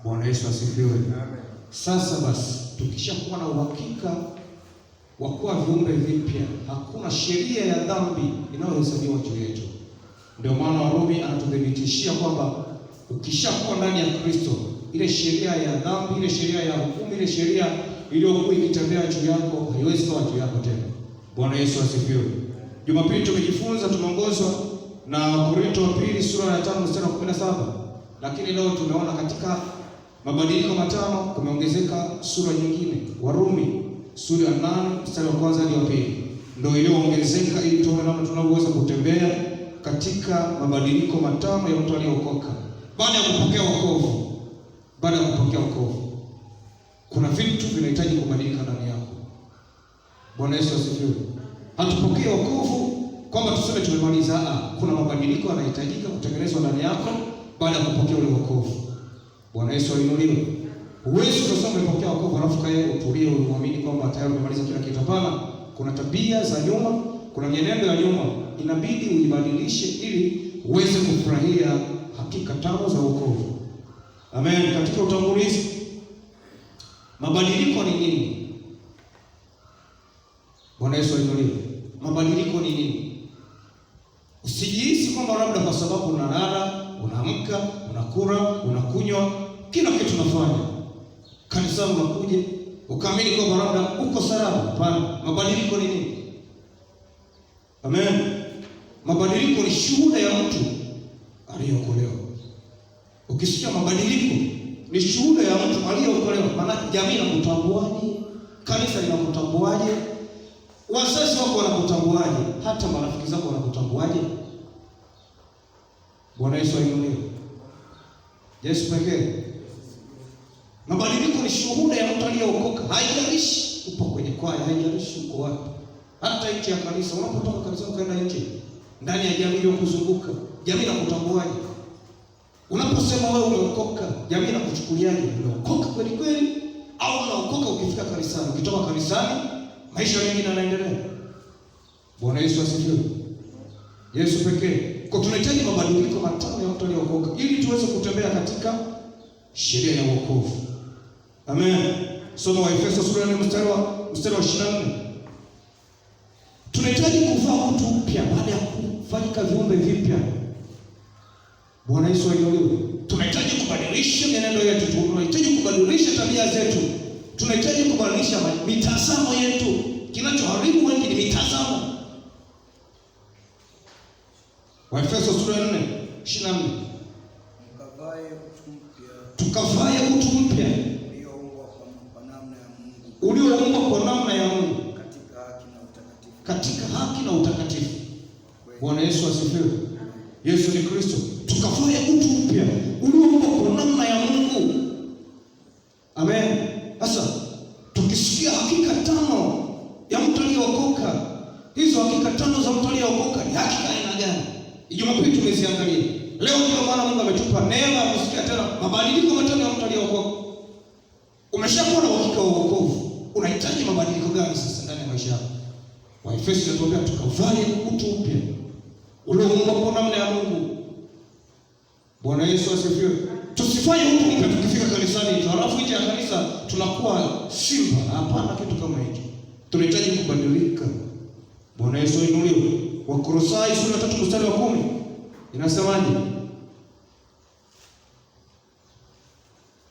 Bwana Yesu asifiwe. Sasa basi, tukishakuwa na uhakika wa kuwa viumbe vipya, hakuna sheria ya dhambi inayohesabiwa juu yetu. Ndio maana Warumi anatuthibitishia kwamba ukishakuwa ndani ya Kristo, ile sheria ya dhambi, ile sheria ya hukumu, ile sheria iliyokuwa ikitembea juu yako haiwezi kuwa juu yako tena. Bwana Yesu asifiwe. Jumapili tumejifunza, tumeongozwa na Korinto wa pili sura ya 5 mstari wa 17. Lakini leo tumeona katika mabadiliko matano kumeongezeka sura nyingine. Warumi sura ya 8 mstari wa kwanza hadi wa pili ndio iliyoongezeka, ili tuone namna tunavyoweza kutembea katika mabadiliko matano ya mtu aliyeokoka. Baada ya kupokea wokovu, kuna vitu vinahitaji kubadilika ndani yako. Bwana Yesu asifiwe. Hatupokee wokovu kwamba tuseme tumemaliza. Kuna mabadiliko yanahitajika kutengenezwa ndani yako baada ya kupokea ule wokovu. Bwana Yesu ainuliwe. Huwezi kusema umepokea wokovu alafu kae utulie uamini kwamba tayari umemaliza kila kitu. Hapana, kuna tabia za nyuma, kuna mienendo ya nyuma inabidi uibadilishe ili uweze kufurahia hakika tano za wokovu. Amen. Katika utangulizi, mabadiliko ni nini? Bwana Yesu ainuliwe. Mabadiliko ni nini? Usijihisi kwamba labda kwa sababu unalala, unaamka, unakula, unakunywa, kila kitu unafanya, kanisani unakuja, ukaamini kwamba labda uko salama. Hapana, mabadiliko ni nini? Amen. Mabadiliko ni shuhuda ya mtu aliyeokolewa. Ukisikia mabadiliko ni shuhuda ya mtu aliyeokolewa, maana jamii inakutambuaje? Kanisa linakutambuaje? Wazazi wako wanakutambuaje? Hata marafiki zako wanakutambuaje? Bwana Yesu ainuliwe. Yesu pekee. Mabadiliko ni shuhuda ya mtu aliyeokoka. Haijalishi upo kwenye kwaya, haijalishi uko wapi. Hata nje ya kanisa, unapotoka kanisa ukaenda nje, ndani ya jamii iliyokuzunguka, jamii inakutambuaje? Unaposema wewe umeokoka, jamii inakuchukuliaje? Umeokoka kweli kweli au unaokoka ukifika kanisani? Ukitoka kanisani, maisha mengine yanaendelea. Bwana Yesu asifiwe. Yesu pekee. Kwa tunahitaji mabadiliko matano ya mtu aliyeokoka ili tuweze kutembea katika sheria ya wokovu. Amen. Soma Waefeso sura ya 4 mstari wa 24. Tunahitaji kuvaa mtu mpya baada ya kufanyika viumbe vipya. Bwana Yesu ainuliwe. Tunahitaji kubadilisha mienendo yetu, tunahitaji kubadilisha tabia zetu, tunahitaji kubadilisha mitazamo yetu. Kinachoharibu wengi ni mitazamo. Waefeso sura ya 4:24. Tukavae utu mpya ulioumbwa kwa namna ya Mungu katika haki na utakatifu. Bwana Yesu asifiwe. Yesu ni Kristo. Tukavae utu mpya ulioumbwa kwa namna ya Mungu. Amen. Sasa tukisikia hakika tano ya mtu aliyeokoka, hizo hakika tano za mtu aliyeokoka ni hakika aina gani? Jumapili tumeziangalia. Leo ndio maana Mungu ametupa neema ya kusikia tena mabadiliko matano ya mtu aliyeokoka. Umeshakuwa na uhakika wa wokovu, unahitaji mabadiliko gani sasa ndani ya maisha yako? Waefeso inatuambia tukavae utu mpya ulioumbwa kwa namna ya Mungu. Bwana Yesu asifiwe. Tusifanye utu mpya tukifika kanisani halafu nje ya kanisa tunakuwa simba. Hapana, kitu kama hicho. Tunahitaji kubadilika. Bwana Yesu ainuliwe. Wakolosai sura ya 3 mstari wa 10 inasemaje?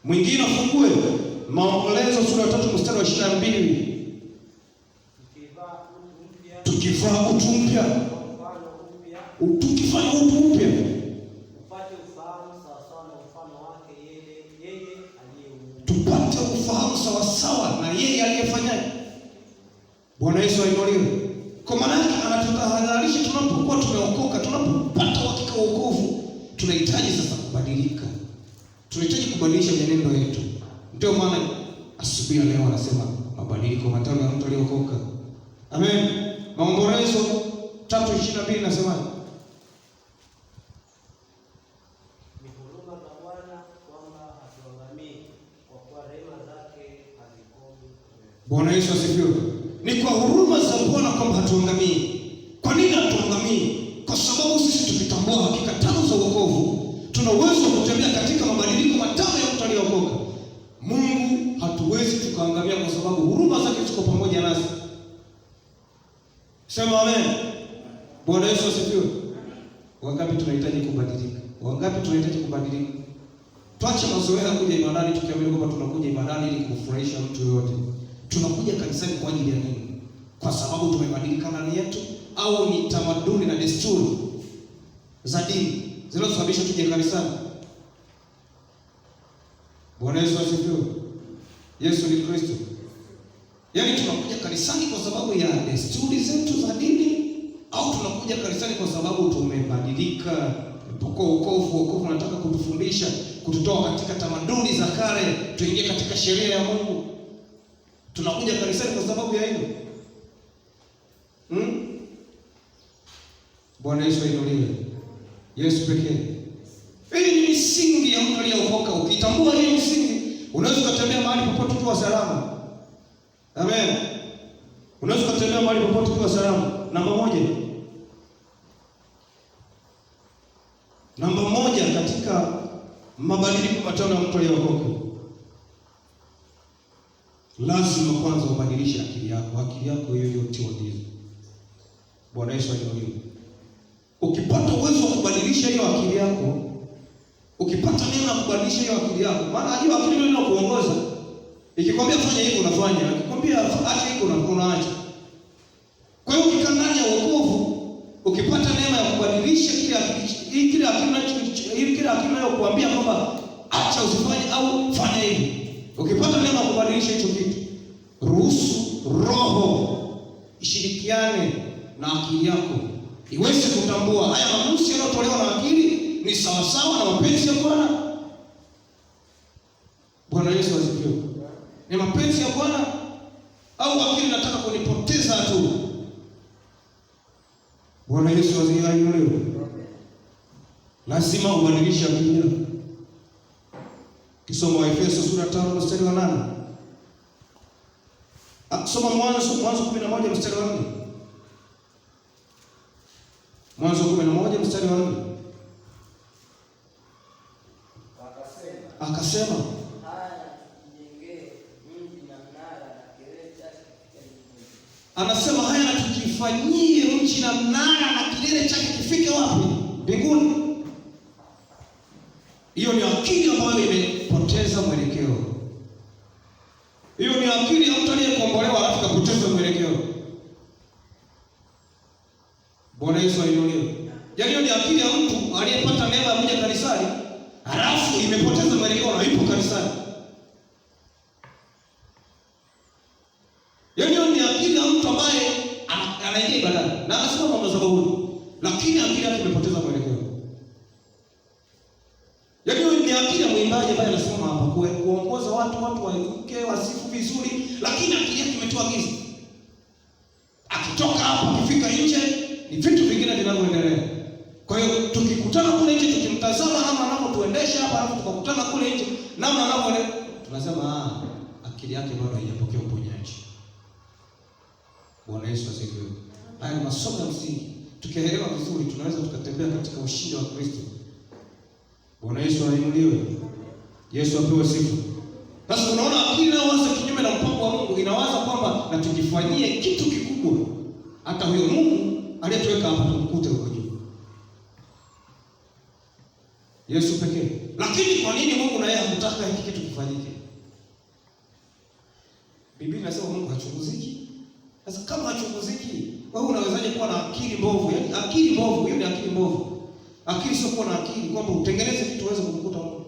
Mwingine afungue Maombolezo sura ya 3 mstari wa 22. Tukivaa utu mpya, tukifanya utu mpya upate ufahamu sawasawa na mfano wake yeye aliyeumba. Tupate ufahamu sawasawa na yeye aliyefanyaje? Bwana Yesu ainuliwe. Kwa maana anatutahadharisha tunapokuwa tumeokoka, tunapopata uhakika wa wokovu, tunahitaji sasa kubadilika. Tunahitaji kubadilisha mienendo yetu. Ndio maana asubuhi leo anasema mabadiliko matano ya mtu aliyeokoka. Amen. Maombolezo 3:22 nasema ni huruma za Bwana kwamba hatuangamii, kwa kuwa rehema zake hazikomi. Bwana Yesu asifiwe. Ni kwa huruma za Bwana kwamba hatuangamii. Kwa nini hatuangamii? Kwa sababu sisi tukitambua hakika tano za wokovu, tuna uwezo wa kutembea katika mabadiliko matano ya mtu aliyeokoka. hatuwezi tukaangamia kwa sababu huruma zake ziko pamoja nasi. Sema amen. Bwana Yesu asifiwe. Wangapi tunahitaji kubadilika? Wangapi tunahitaji kubadilika? Tuache mazoea kuja ibadani tukiamini kwamba tunakuja ibadani ili kumfurahisha mtu yoyote. Tunakuja kanisani kwa ajili ya nini? Kwa sababu tumebadilika ndani yetu, au ni tamaduni na desturi za dini zinazosababisha tuje kanisani? Bwana Yesu asifiwe. Yesu ni Kristo. Yaani tunakuja kanisani kwa sababu ya desturi zetu za dini, au tunakuja kanisani kwa sababu tumebadilika, tumepokea wokovu unataka kutufundisha, kututoa katika tamaduni za kale tuingie katika sheria ya Mungu. Tunakuja kanisani kwa sababu ya hilo. Bwana Yesu ainuliwe. Yesu pekee. Hii ni misingi ya mtu aliyeokoka. Ukitambua hii misingi, unaweza kutembea mahali popote ukiwa salama. Amen. Unaweza kutembea mahali popote ukiwa salama. Namba moja katika mabadiliko matano ya mtu aliyeokoka. Lazima kwanza ubadilishe akili yako. Akili yako hiyo yote ndiyo. Bwana Yesu ainuliwe. Ukipata uwezo wa kubadilisha hiyo akili yako, ukipata neno la kubadilisha hiyo akili yako, maana hiyo akili ndio inakuongoza. Ikikwambia fanya hivi unafanya, ikikwambia acha hivi unaacha. Kwa hiyo ukikaa ndani ya wokovu, ukipata neema ya kubadilisha kile akili inayokuambia kwamba acha usifanye au fanya hivi. Ukipata neema ya kubadilisha hicho kitu, ruhusu Roho ishirikiane na akili yako, iweze kutambua haya maamuzi yanayotolewa na akili ni sawasawa na mapenzi ya Bwana. Bwana Yesu asifiwe. Ni mapenzi ya Bwana au akili nataka kunipoteza tu? Bwana Yesu asifiwe. Lazima ubadilishe akili yako. Kisoma Waefeso sura 5 mstari wa 8. Soma Mwanzo 11 mstari wa 4. Mwanzo 11 mstari wa 4. Akasema anasema haya na tukifanyie mji na mnara na kilele chake kifike wapi? Mbinguni. Hiyo ni akili ambayo imepoteza mwelekeo. Hiyo ni akili ya mtu aliyekombolewa alafu kapoteza mwelekeo. Bwana Yesu ainuliwe. Yaani hiyo ni akili ya mtu aliyepata neema ya kuja kanisani alafu imepoteza mwelekeo na ipo kanisani. Yaani hiyo ni akili ya mtu ambaye anaingia ibadani na anasema mambo za Mungu, lakini akili yake imepoteza mwelekeo. Yaani hiyo ni akili ya mwimbaji ambaye anasema hapa kuongoza watu wainuke wasifu vizuri, lakini akili yake imetoa giza. Akitoka hapa akifika nje ni vitu vingine vinavyoendelea. Kwa hiyo tukikutana kule nje tukimtazama namna anavyotuendesha hapa, alafu tukakutana kule nje namna anavyoendelea, tunasema akili yake bado haijapokea uponyaji. Bwana Yesu asifiwe. Haya ni masomo ya msingi. Tukielewa vizuri tunaweza tukatembea katika ushindi wa Kristo. Bwana Yesu ainuliwe. Yesu apewe sifa. Sasa unaona akili inayowaza kinyume na mpango wa Mungu inawaza kwamba na tujifanyie kitu kikubwa, hata huyo Mungu aliyetuweka hapa tumkute huko juu. Yesu pekee. Lakini kwa nini Mungu naye hakutaka hiki kitu kifanyike? Biblia inasema Mungu hachunguziki. Sasa kama hachunguziki, wewe unawezaje kuwa na akili mbovu? Yaani akili mbovu, hiyo ni akili mbovu. Akili sio kuwa na akili kwamba utengeneze kitu uweze kumkuta Mungu.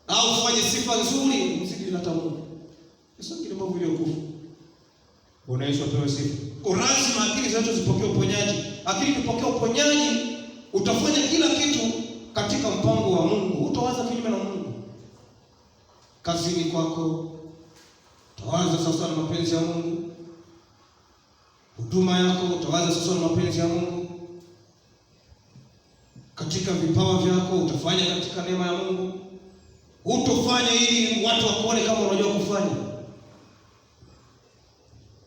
Au ufanye sifa nzuri mzidi hata Mungu. Sio akili mbovu iliyokufa. Bwana Yesu apewe sifa. Kwa lazima akili zetu zipokee uponyaji. Akili ikipokea uponyaji, utafanya kila kitu katika mpango wa Mungu. Utawaza kinyume na Mungu. Kazini kwako utawaza sasa na mapenzi ya Mungu. Huduma yako utawaza sasa na mapenzi ya Mungu. Katika vipawa vyako utafanya katika neema ya Mungu. Utofanya ili watu wakuone kama unajua kufanya.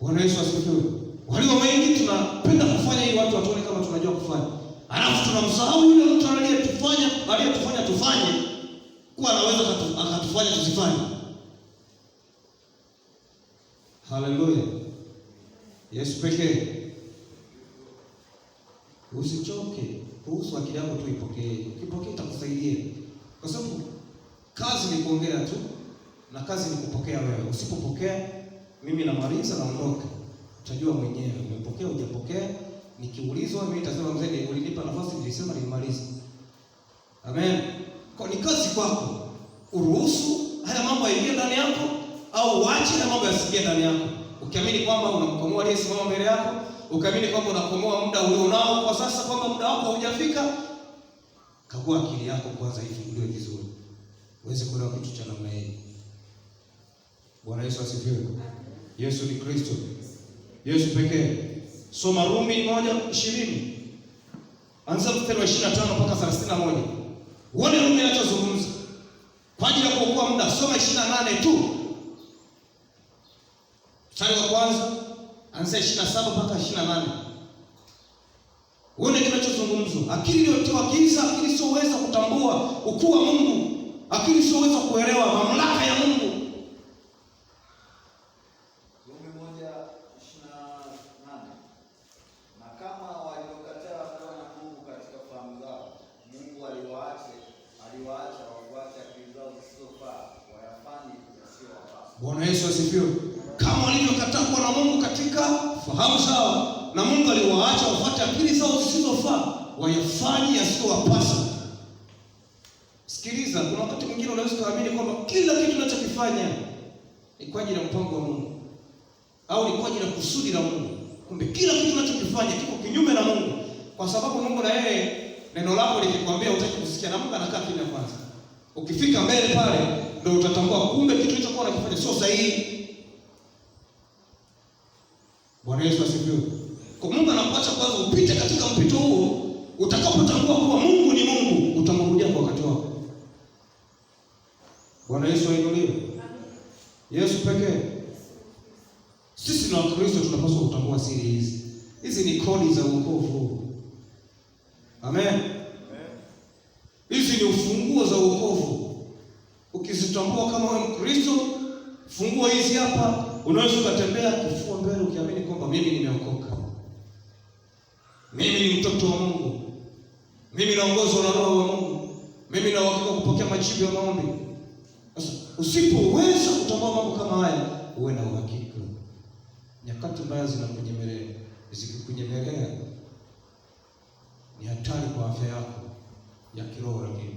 Bwana Yesu asifiwe. Walio wengi tunapenda kufanya ili watu watuone kama tunajua kufanya. Alafu tunamsahau yule mtu aliyetufanya tufanye kuwa anaweza akatufanya tusifanye. Haleluya. Yesu pekee. Usichoke, ruhusu akili yako tu ipokee. Ukipokea itakusaidia. Kwa sababu kazi ni kuongea tu na kazi ni kupokea wewe. Usipopokea, mimi namaliza naondoka. Utajua mwenyewe umepokea hujapokea. Nikiulizwa mimi nitasema mzee, ulinipa nafasi nilisema nilimaliza. Amen. Kwa ni kazi kwako. Uruhusu haya mambo yaingie ndani yako au uache haya mambo yasiingie ndani yako. Ukiamini kwamba unamkomoa aliyesimama mbele yako, ukiamini kwamba unakomoa muda ulionao kwa sasa, kwamba muda wako haujafika, kagua akili yako kwanza ifunguliwe vizuri. Uweze kuelewa kitu cha namna hii. Bwana Yesu asifiwe. Yesu ni Kristo. Yesu pekee. Soma Rumi 1:20. Anza mstari wa 25 mpaka 31. Uone Rumi anachozungumza. Kwa ajili ya kuokoa muda, soma 28 tu. Mstari wa kwanza, anza 27 mpaka 28. Uone kinachozungumzwa. Akili iliyotiwa giza, akili isiyoweza kutambua ukuu wa Mungu, akili isiyoweza kuelewa mamlaka ya Mungu. Rumi 1:28. Na kama waliokataa kuwa na Mungu katika fahamu zao, Mungu aliwaacha wafuate akili zao zisizofaa, wayafanye yasiyowafaa. Bwana Yesu asifiwe. Kama walivyokataa kuwa na Mungu katika fahamu zao, na Mungu aliwaacha wafuate akili zao zisizofaa, wayafanye yasiyowapasa. Sikiliza, kuna wakati mwingine unaweza kuamini kwamba kila kitu unachokifanya ni kwa ajili ya mpango wa Mungu au ni kwa ajili ya kusudi la Mungu. Kumbe kila kitu unachokifanya kiko kinyume na Mungu, kwa sababu Mungu na yeye neno lako likikwambia utaki kusikia, na Mungu anakaa kimya kwanza. Ukifika mbele pale ndio utatambua kumbe kitu hicho kwa unakifanya sio sahihi. Bwana Yesu asifiwe. Kwa Mungu anakuacha kwanza upite katika mpito huo, utakapotambua kuwa Mungu ni Mungu, utamrudia kwa wakati wako. Bwana Yesu ainuliwe. Yesu pekee. Sisi na Wakristo tunapaswa kutambua siri hizi. Hizi ni kodi za wokovu. Amen. Hizi ni ufunguo za wokovu. Ukizitambua kama wewe Mkristo, funguo hizi hapa, unaweza kutembea kifua mbele ukiamini kwamba mimi nimeokoka. Mimi ni mtoto wa Mungu. Mimi naongozwa na Roho wa Mungu. Mimi na uhakika kupokea majibu ya maombi. Sasa usipoweza kutambua mambo kama haya, uwe na uhakika nyakati mbaya zinakunyemelea. Zikikunyemelea ni hatari kwa afya yako ya kiroho lakini.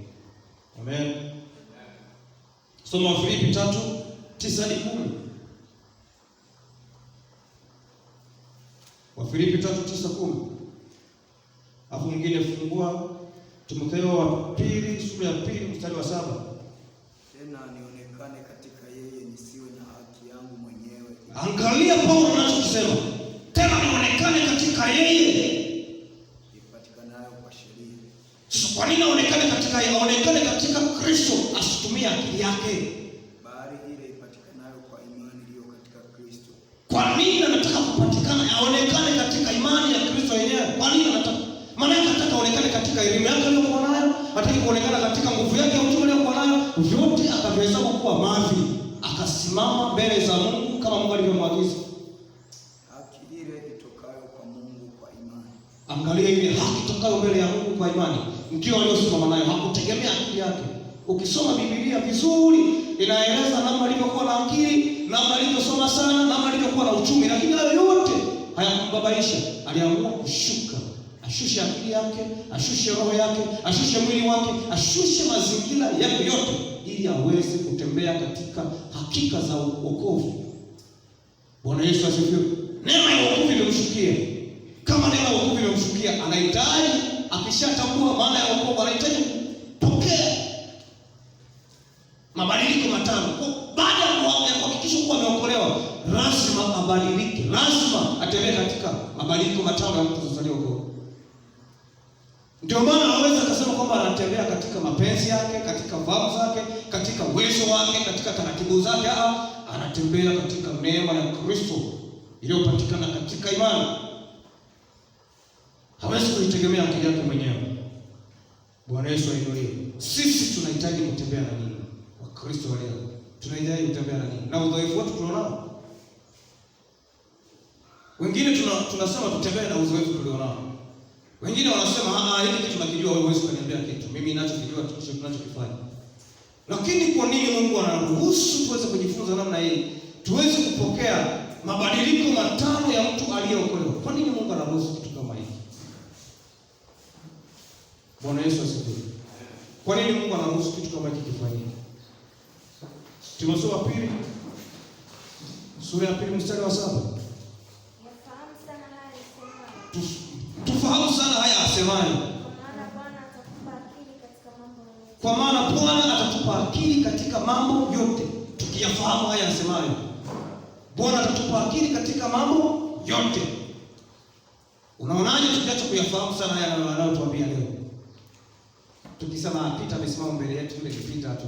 Amen. Soma Filipi 3:9-10. Wafilipi 3:9-10. Hapo mwingine fungua Timotheo wa pili sura ya 2 mstari wa 7. Tena nionekane katika yeye nisiwe na haki yangu mwenyewe. Angalia Paulo anachosema. Tena nionekane katika yeye ipatikanayo kwa sheria. Sasa kwa nini aonekane katika yeye? Aonekane katika Kristo, asitumie akili yake. Bali ile ipatikanayo kwa imani iliyo katika Kristo. Kwa nini anataka kupatikana? Aonekane katika imani ya Kristo yenyewe. Kwa nini anataka? Maana anataka aonekane katika elimu yake aliyokuwa nayo, hataki kuonekana katika nguvu yake ya uchumi aliyokuwa nayo. Vyote akavihesabu kuwa mavi, akasimama mbele za Mungu kama Mungu alivyomwagiza. Haki ile itokayo kwa Mungu kwa imani. Angalia ile haki itokayo mbele ya Mungu kwa imani, ndio aliyosimama nayo, hakutegemea akili yake. Ukisoma Biblia vizuri, inaeleza namna alivyokuwa na akili, namna alivyosoma sana, namna alivyokuwa na uchumi, lakini hayo yote hayakumbabaisha. Aliamua kushuka, ashushe akili yake, ashushe roho yake, ashushe mwili wake, ashushe mazingira yake yote ili aweze kutembea katika hakika za wokovu. Bwana Yesu asifiwe. Neema ya wokovu imemshukia. Kama neema ya wokovu imemshukia, anahitaji, akishatambua maana ya wokovu, anahitaji kupokea mabadiliko matano. Baada ya kuhakikisha kuwa ameokolewa, lazima abadilike, lazima atembee katika mabadiliko matano ya mtu kuzaliwa wokovu. Ndio maana anaweza kusema kwamba anatembea katika mapenzi yake, katika fahamu zake, katika uwezo wake, katika taratibu zake. Anatembea katika neema ya Kristo iliyopatikana katika imani. Hawezi kujitegemea akili yake mwenyewe. Bwana Yesu ainuliwe. Sisi tunahitaji kutembea na nini? Kristo wa leo tunahitaji kutembea na nini? Na udhaifu wetu tulionao. Wengine tunasema tutembee na uzoefu tulionao. Wengine wanasema hiki kitu nakijua, wewe huwezi kuniambia kitu. Mimi ninachokijua ndicho tunachokifanya. Lakini kwa nini Mungu anaruhusu tuweze kujifunza namna hii? Tuweze kupokea mabadiliko matano ya mtu aliyeokolewa. Kwa nini Mungu anaruhusu kitu kama hiki? Bwana Yesu asifiwe. Kwa nini Mungu anaruhusu kitu kama hiki kifanyike? Timotheo wa pili sura ya 2 mstari wa 7. Tufahamu sana haya asemayo. Kwa maana Bwana atatupa akili katika mambo yote. Tukiyafahamu haya asemayo, Bwana atatupa akili katika mambo yote. Unaonaje tukiacha kuyafahamu sana haya anayotuambia leo? Tukisema Peter amesimama mbele yetu, yule ni Peter tu.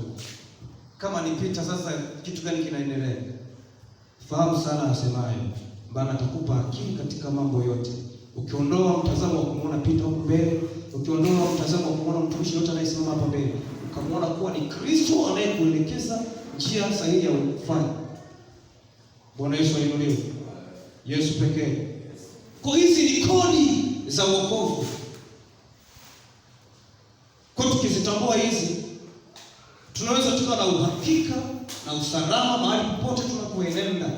Kama ni Peter, sasa kitu gani kinaendelea? Fahamu sana asemayo, Bwana atakupa akili katika mambo yote. Ukiondoa mtazamo wa kumuona Peter huko mbele, ukiondoa mtazamo wa kumuona mtumishi yote anayesimama hapa mbele, ukamwona kuwa ni Kristo anayekuelekeza njia sahihi ya kufanya. Bwana Yesu ainuliwe. Yesu pekee. Kwa hizi ni kodi za wokovu. Kwa tukizitambua hizi, tunaweza tukawa na uhakika na usalama mahali popote tunapoenda.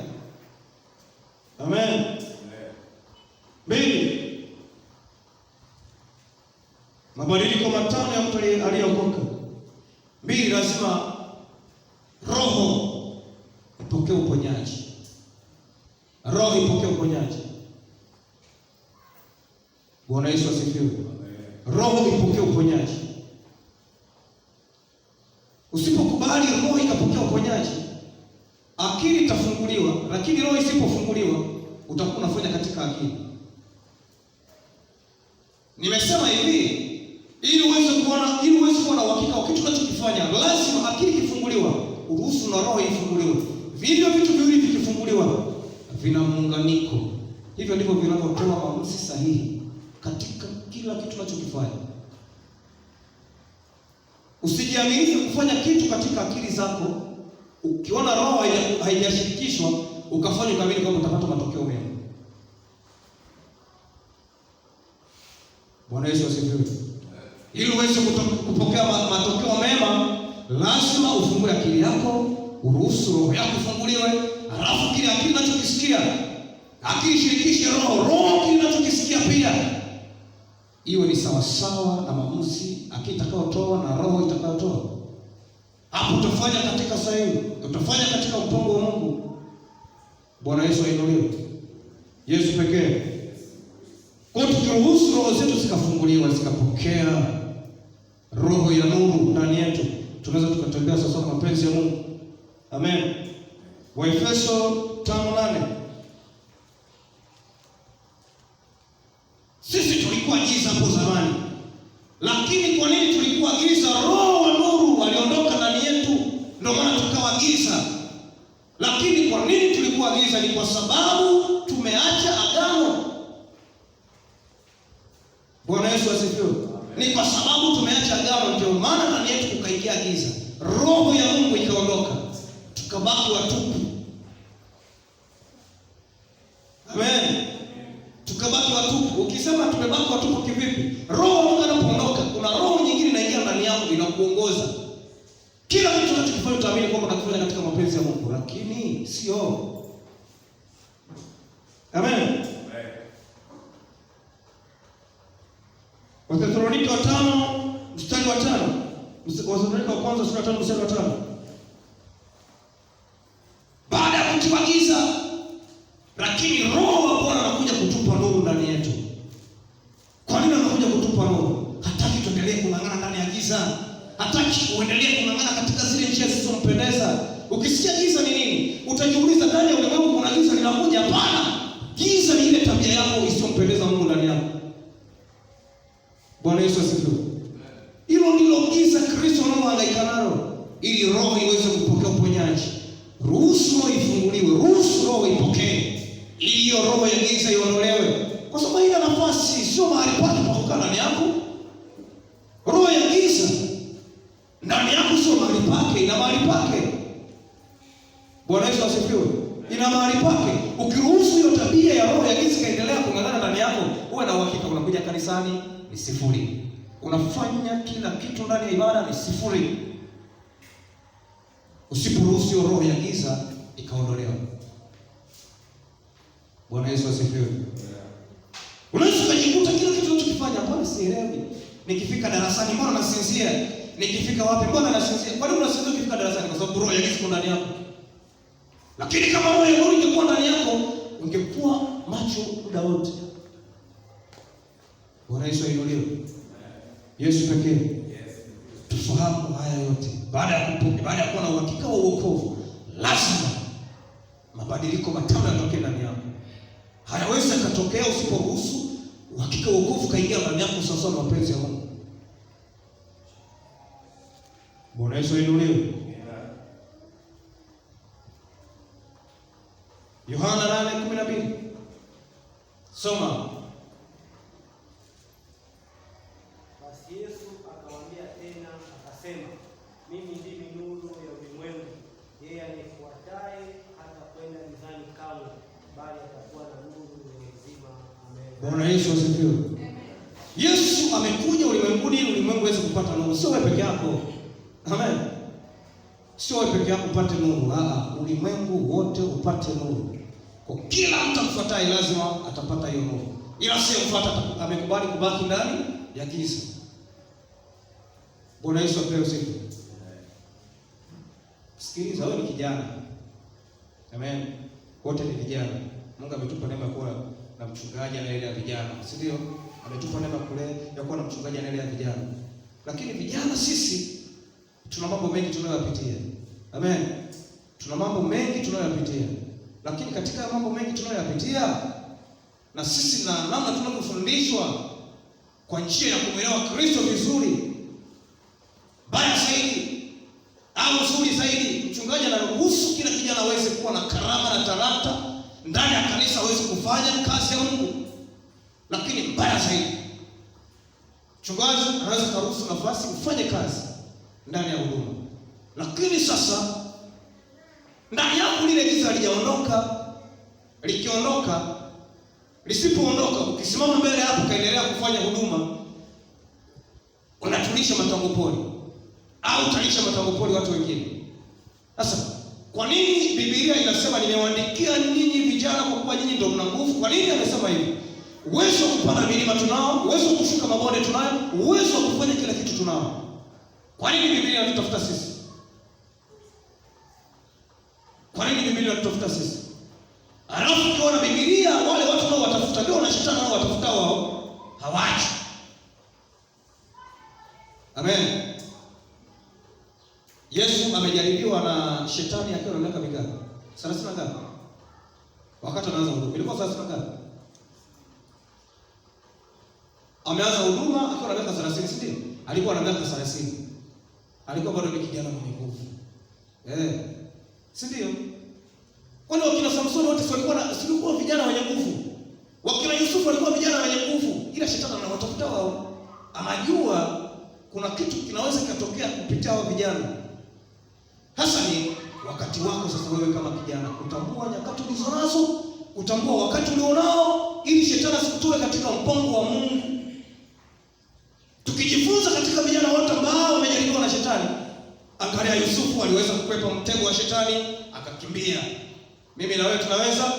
Amen. Mbili, mabadiliko matano ya mtu aliyeokoka. Mbili, lazima roho ipokee uponyaji. Roho ipokee uponyaji. Bwana Yesu asifiwe. Roho ipokee uponyaji. Usipokubali roho ikapokea uponyaji, akili itafunguliwa, lakini roho isipofunguliwa utakuwa unafanya katika akili. Nimesema hivi, ili uweze kuwa na uhakika wa kitu unachokifanya, lazima akili kifunguliwa, uruhusu na roho ifunguliwe. Vivyo vitu viwili vikifunguliwa, vina muunganiko. Hivyo ndivyo vinavyotoa maamuzi sahihi katika kila kitu unachokifanya. Usijiaminishe kufanya kitu katika akili zako, ukiona roho haijashirikishwa ukafanya kamili kama utapata matokeo mema. Bwana Yesu asifiwe. Ili uweze kupokea matokeo mema, lazima ufungue akili yako, uruhusu roho yako ifunguliwe, alafu kile akili unachokisikia, akili shirikishe roho kile unachokisikia pia iwe ni sawa sawa na maamuzi akili itakayotoa na roho itakayotoa. Hapo utafanya katika sahihi, utafanya katika mpango wa Mungu. Bwana Yesu ainuliwe. Yesu pekee. Kwa tukiruhusu roho zetu zikafunguliwa, zikapokea roho ya nuru ndani yetu, tunaweza tukatembea sasa na mapenzi ya Mungu. Amen. Waefeso 5:8. Sisi tulikuwa giza hapo zamani. Lakini kwa nini tulikuwa giza? Roho wa nuru aliondoka ndani yetu, ndio maana tukawa giza. Lakini kwa nini tulikuwa giza? Ni kwa sababu tumeacha agano. Bwana Yesu asifiwe. Ni kwa sababu tumeacha agano, ndio maana ndani yetu kukaingia giza. Roho ya Mungu ikaondoka, tukabaki watupu. Amen. Tukabaki watupu. Ukisema tumebaki watupu kivipi? Roho Mungu anapoondoka, kuna roho nyingine inaingia ndani yako inakuongoza. Kila kitu unachokifanya utaamini kwamba unakifanya katika mapenzi ya Mungu, lakini sio. Amen. Wathesalonike wa 5 mstari wa 5. Wathesalonike wa kwanza sura ya 5 mstari wa 5. Baada ya kutiwa giza, lakini roho wa Bwana anakuja kutupa nuru ndani yetu. Kwa nini anakuja kutupa nuru? Hataki tuendelee kung'ang'ana ndani ya giza. Hataki uendelee kung'ang'ana katika zile njia zisizompendeza. Ukisikia giza ni nini? Utajiuliza, ndani ya ulimwengu kuna giza linakuja? Hapana. Giza ni ile tabia yako isiyompendeza Mungu ndani yako. Bwana Yesu asifiwe. Hilo ndilo giza Kristo anaohangaika nalo, ili roho iweze kupokea uponyaji. Ruhusu roho ifunguliwe, ruhusu roho ipokee, ili hiyo roho ya giza iondolewe. Kwa sababu ina nafasi, sio mahali pake pa kukaa ndani yako. Roho ya giza ndani yako sio mahali pake, ina mahali pake. Bwana Yesu asifiwe. Ina mahali pake. Ukiruhusu hiyo tabia ya roho ya giza kaendelea kung'ang'ana ndani yako, uwe na uhakika unakuja kanisani ni sifuri. Unafanya kila kitu ndani ya ibada ni sifuri. Usiporuhusu hiyo roho ya giza ikaondolewa. Bwana Yesu asifiwe. Unaweza kujikuta kila kitu unachokifanya, hapana sielewi. Nikifika darasani mbona nasinzia? Nikifika wapi mbona nasinzia? Kwa nini unasinzia ukifika darasani? Kwa sababu roho ya giza iko ndani yako. Lakini kama roho ya nuru ingekuwa ndani yako, ungekuwa macho muda wote. Bwana Yesu ainuliwe. Yesu pekee. Tufahamu haya yote. Baada ya kuwa na uhakika wa wokovu, lazima mabadiliko matano yatokee ndani yako. Hayawezi kutokea usiporuhusu uhakika wa wokovu kaingia ndani yako sawa na mapenzi ya Mungu. Bwana Yesu ainuliwe. Yohana 8:12. Soma. Basi Yesu akamwambia tena akasema, mimi ndimi nuru ya ulimwengu. Yeye anifuataye hata kwenda gizani kamwe, bali atakuwa na nuru yenye uzima. Amen. Bwana Yesu asifiwe. Yesu amekuja ulimwenguni ili ulimwengu uweze kupata nuru. Sio wewe peke yako. Amen. Sio wewe peke yako upate nuru. Ulimwengu wote upate nuru. Kwa kila mtu amfuataye lazima atapata hiyo nuru. Ila sio mfuata amekubali kubaki ndani ya giza. Bwana Yesu apewe sifa. Sikiliza, wewe ni kijana. Amen. Wote ni vijana. Mungu ametupa neema kuwa na mchungaji anaelea vijana. Si ndio? Ametupa neema kule ya kuwa na mchungaji anaelea vijana. Lakini vijana sisi tuna mambo mengi tunayopitia. Amen. Tuna mambo mengi tunayopitia. Lakini katika mambo mengi tunayopitia, na sisi na namna tunavyofundishwa kwa njia ya kumwelewa Kristo vizuri, baya zaidi au nzuri zaidi, mchungaji anaruhusu kila kijana aweze kuwa na karama na talanta ndani ya kanisa, aweze kufanya kazi ya Mungu. Lakini mbaya zaidi, mchungaji anaweza kuruhusu nafasi ufanye kazi ndani ya huduma. Lakini sasa ndani yako lile giza halijaondoka. Likiondoka, lisipoondoka, ukisimama mbele hapo kaendelea kufanya huduma, unatulisha matango poli au utalisha matango poli watu wengine. Sasa kwa nini Biblia inasema nimewaandikia ninyi vijana kwa kuwa nyinyi ndio mna nguvu? Kwa nini amesema hivi? Uwezo wa kupanda milima tunao, uwezo wa kushuka mabonde tunayo, uwezo wa kufanya kila kitu tunao. Kwa nini Biblia inatutafuta sisi? Kwa nini Biblia inatutafuta sisi? Alafu ukiona Biblia wale watu nao watafuta, ndio na shetani nao watafuta wao hawaji. Amen. Yesu amejaribiwa na shetani akiwa na miaka mingapi? 30 ngapi? Wakati anaanza huduma. Ilikuwa 30 ngapi? Ameanza huduma akiwa na miaka 30, si ndio? Alikuwa na miaka 30. Alikuwa bado ni kijana mwenye nguvu. Si ndio? Wale wakina Samson wote walikuwa vijana wenye nguvu. Wakina Yusufu walikuwa vijana wenye nguvu. Ila shetani anawatafuta wao. Anajua kuna kitu kinaweza kutokea kupitia hao vijana. Hasa ni wakati wako sasa wewe kama kijana kutambua nyakati ulizonazo, kutambua wakati ulionao ili shetani asikutoe katika mpango wa Mungu. Tukijifunza katika vijana wote ambao wamejaribiwa na shetani, angalia Yusufu aliweza kukwepa mtego wa shetani akakimbia. Mimi na wewe tunaweza.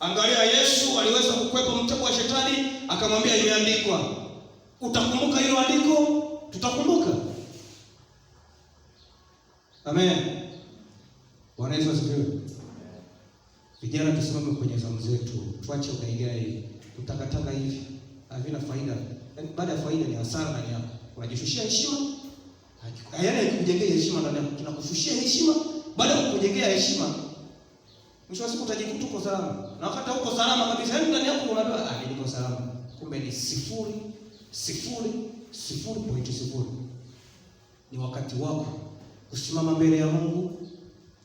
Angalia Yesu aliweza kukwepa mtego wa shetani akamwambia imeandikwa. Utakumbuka hilo andiko? Tutakumbuka. Amen. Bwana Yesu asifiwe. Vijana tusimame kwenye zamu zetu. Tuache ugaigai. Kutakataka hivi havina faida. Yaani baada ya faida ni hasara ndani yako. Unajishushia heshima. Yaani kujengea heshima ndani yako. Kinakushushia heshima. Baada ya kukujengea heshima, mwisho wa siku utajikuta uko salama. Na wakati uko salama kabisa, yaani ndani yako unajua niko salama. Kumbe ni 0.0. Ni wakati wako kusimama mbele ya Mungu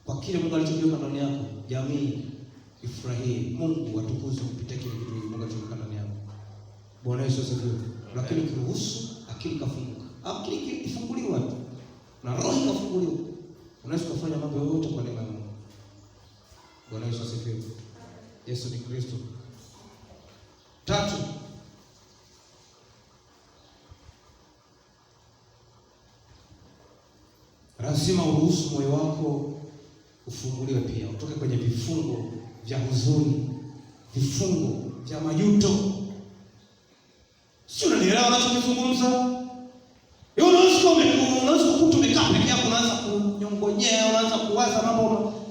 kwa kile Mungu alichokiweka ndani yako. Jamii ifurahie, Mungu atukuzwe kupitia kile kitu Mungu alichokiweka ndani yako. Bwana Yesu asifiwe. Lakini ukiruhusu akili kafunguka. Akili ifunguliwa tu na roho ikafunguliwa, unaweza kufanya mambo yote kwa neema ya Mungu. Bwana Yesu asifiwe. Yesu ni Kristo. 3, lazima uruhusu moyo wako ufunguliwe pia, utoke kwenye vifungo vya huzuni, vifungo vya majuto. Sio, unanielewa unachozungumza? Unaweza kukuta umekaa peke yako, unaanza kunyongonyea, unaanza kuwaza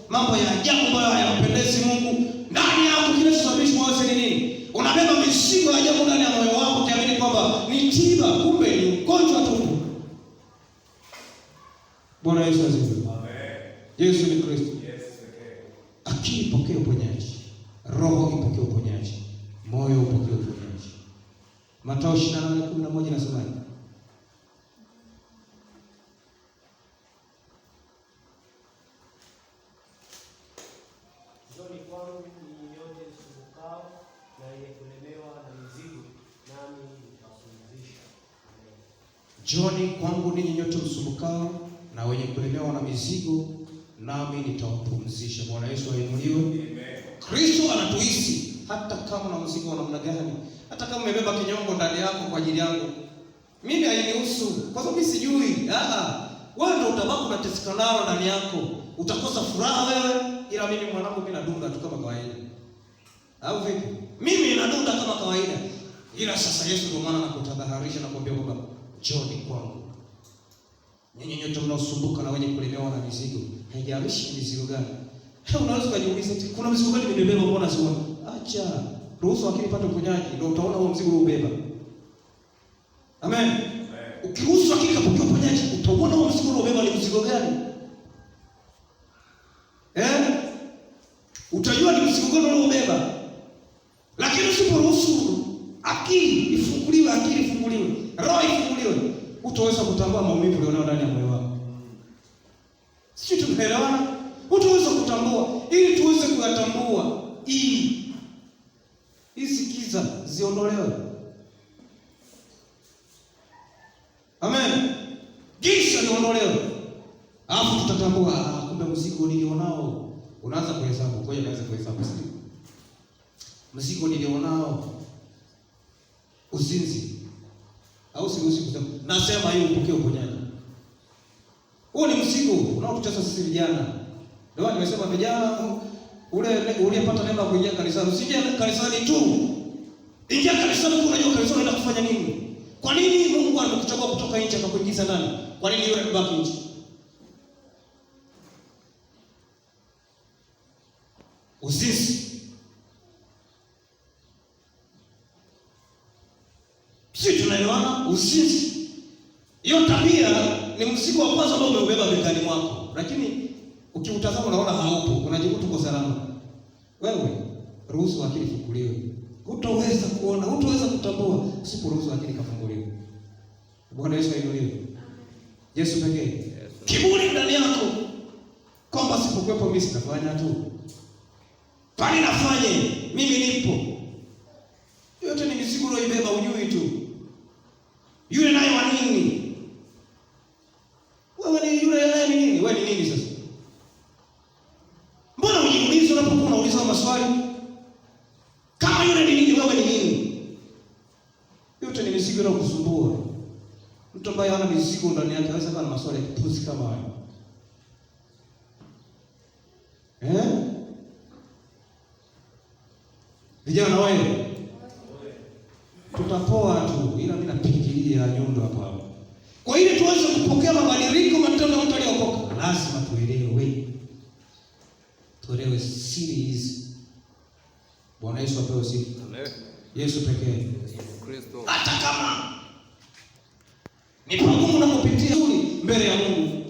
mambo ya ajabu ambayo hayampendezi Mungu. Ndani yako kinachosababisha moyo ni nini? Unabeba mizigo ya ajabu ndani ya moyo wako, ukiamini kwamba ni tiba, kumbe ni ugonjwa tu. Bwana Yesu asifiwe. Amen. Yesu ni Kristo. Yes, okay. Akili ipokee uponyaji, roho ipokee uponyaji, moyo upokee uponyaji. Mathayo 28:11 nasema hivi. Njoni kwangu ninyi nyote msumbukao na wenye kulemewa na mizigo, nami nitawapumzisha. Amen. Njoni kwangu ninyi nyote msumbukao na wenye kulemewa na mizigo, nami nitawapumzisha. Bwana Yesu ainuliwe. Amen. Kristo anatuhisi hata kama na mzigo wa namna gani, hata kama umebeba kinyongo ndani yako kwa ajili yangu. Mimi hainihusu, kwa sababu mimi sijui. Wewe ndio utabaki unateseka nalo ndani yako. Utakosa furaha wewe, ila mimi mwanangu, mimi nadunda tu kama kawaida. Au vipi? Mimi nadunda kama kawaida. Ila sasa Yesu ndio maana anakutahadharisha na kuambia kwamba njoni kwangu ninyi nyote mnaosumbuka na wenye kulemewa na mizigo. Haijalishi mizigo gani. Unaweza kujiuliza, kuna mizigo gani nimebeba mbona sioni? Acha. Ruhusu akili ipate uponyaji, ndio utaona huo mzigo uliobeba. Amen. Ukiruhusu akili kupokea uponyaji, utaona huo mzigo uliobeba ni mzigo gani. Utajua ni mzigo gani uliobeba. Lakini usiporuhusu akili ifunguliwe, roho ifunguliwe, utaweza kutambua maumivu ulionao ndani ya moyo wako. Sisi tumeelewana? Utaweza kutambua, ili tuweze kuyatambua, hizi giza ziondolewe. Amen. Giza liondolewe. Alafu tutatambua, kumbe mzigo nilionao. Unaanza kuhesabu, ngoja nianze kuhesabu. Mzigo nilionao uzinzi, au siruhusi kusema. Nasema hiyo upokee uponyaji. Huo ni mzigo unaotutesa sisi vijana. Ndio nimesema vijana, uliyepata neema kuingia kanisani, usije kanisani tu. Ingia kanisani tu, unajua kanisani unaenda kufanya nini? Kwa nini Mungu anakuchagua kutoka nje akakuingiza ndani? Kwa nini yule mbaki nje? Uzinzi. Sisi tunaelewana? Uzinzi. Hiyo tabia ni mzigo wa kwanza ambao umeubeba begani mwako. Lakini ukiutazama unaona haupo, unajikuta uko salama. Wewe ruhusu akili ifunguliwe. Hutaweza kuona, hutaweza kutambua usiporuhusu akili kafunguliwe. Bwana Yesu ainuliwe. Yesu pekee. Kiburi ndani yako kwamba sipokuwepo mimi sitafanya tu. Bali nafanye, mimi nipo. Yote ni mizigo unaibeba, ujui tu. Yule naye wa nini? Wewe ni yule naye ni nini? Wewe ni nini sasa? Mbona ujiulize unapokuwa unauliza maswali? Kama yule ni nini, wewe ni nini? Yote ni mizigo inayokusumbua. Mtu ambaye hana mizigo ndani yake hawezi kuwa na maswali ya kipuzi kama hayo. Vijana wewe, tutapoa tu, ila mimi napigilia nyundo hapa. Kwa hiyo tuweze kupokea mabadiliko matendo mtu aliyokoka, lazima tuelewe siri hizi. Bwana Yesu apewe sifa. Amen. Yesu pekee. Kristo. Hata kama ni pagumu unapopitia mbele ya Mungu,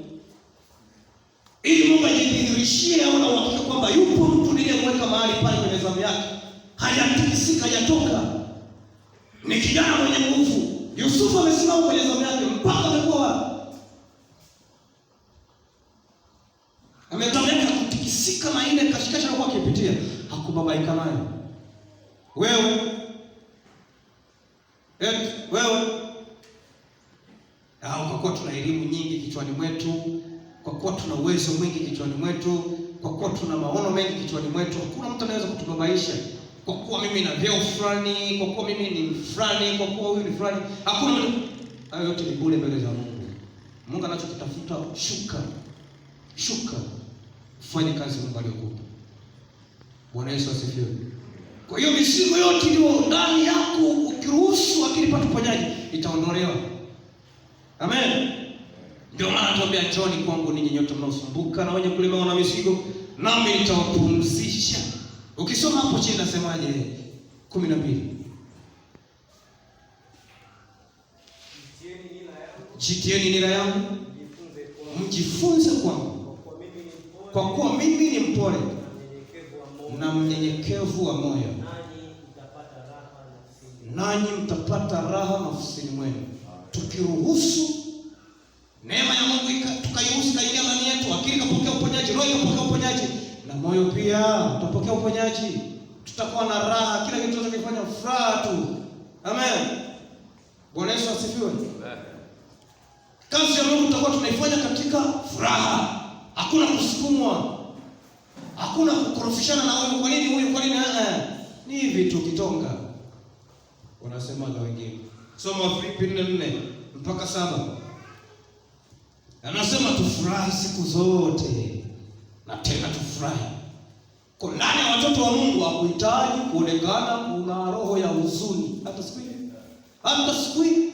ili Mungu ajidhihirishie au na uhakika kwamba yupo mtu niliyemweka mahali pale kwenye zamu yake, hajatikisika, hajatoka. Ni kijana mwenye nguvu. Yusufu amesimama kwenye zamu yake mpaka amekuwa ametameka kutikisika na ile kashikasha alikuwa akipitia, hakubabaika nayo. Wewe kwa kuwa tuna elimu nyingi kichwani mwetu, kwa kuwa tuna uwezo mwingi kichwani mwetu, kwa kuwa tuna maono mengi kichwani mwetu, hakuna mtu anaweza kutubabaisha. Kwa kuwa mimi na vyeo fulani, kwa kuwa mimi ni fulani, kwa kuwa huyu ni fulani, hakuna mtu. Hayo yote ni bure mbele za Mungu. Mungu anachokitafuta, shuka, fanye kazi Mungu aliyokupa. Bwana Yesu asifiwe. Kwa hiyo mizigo yote iliyo ndani yako, ukiruhusu akili pata uponyaji, itaondolewa. Amen. Ndio maana tuambia, njooni kwangu ninyi nyote mnaosumbuka na wenye kulemewa na mizigo, nami nitawapumzisha. Ukisoma hapo chini nasemaje? 12. Jitieni nira yangu, mjifunze kwangu, kwa kuwa mimi ni mpole na mnyenyekevu wa moyo, nanyi mtapata raha nafsini mwenu. Tukiruhusu neema ya Mungu tukairuhusu kaingia ndani yetu, akili kapokea uponyaji, roho ikapokea uponyaji, na moyo pia utapokea uponyaji. Tutakuwa na raha, kila kitu tunachofanya furaha tu. Amen. Bwana Yesu asifiwe. Kazi ya Mungu tutakuwa tunaifanya katika furaha. Hakuna kusukumwa. Hakuna kukorofishana na huyu, kwa nini huyu, kwa nini ni hivi tu kitonga. Wanasemaga wengine. Soma Filipi 4:4 mpaka 7. Anasema tufurahi siku zote, na tena tufurahi. Kwa ndani ya watoto wa Mungu hakuhitaji kuonekana kuna roho ya huzuni hata siku hii. Hata siku hii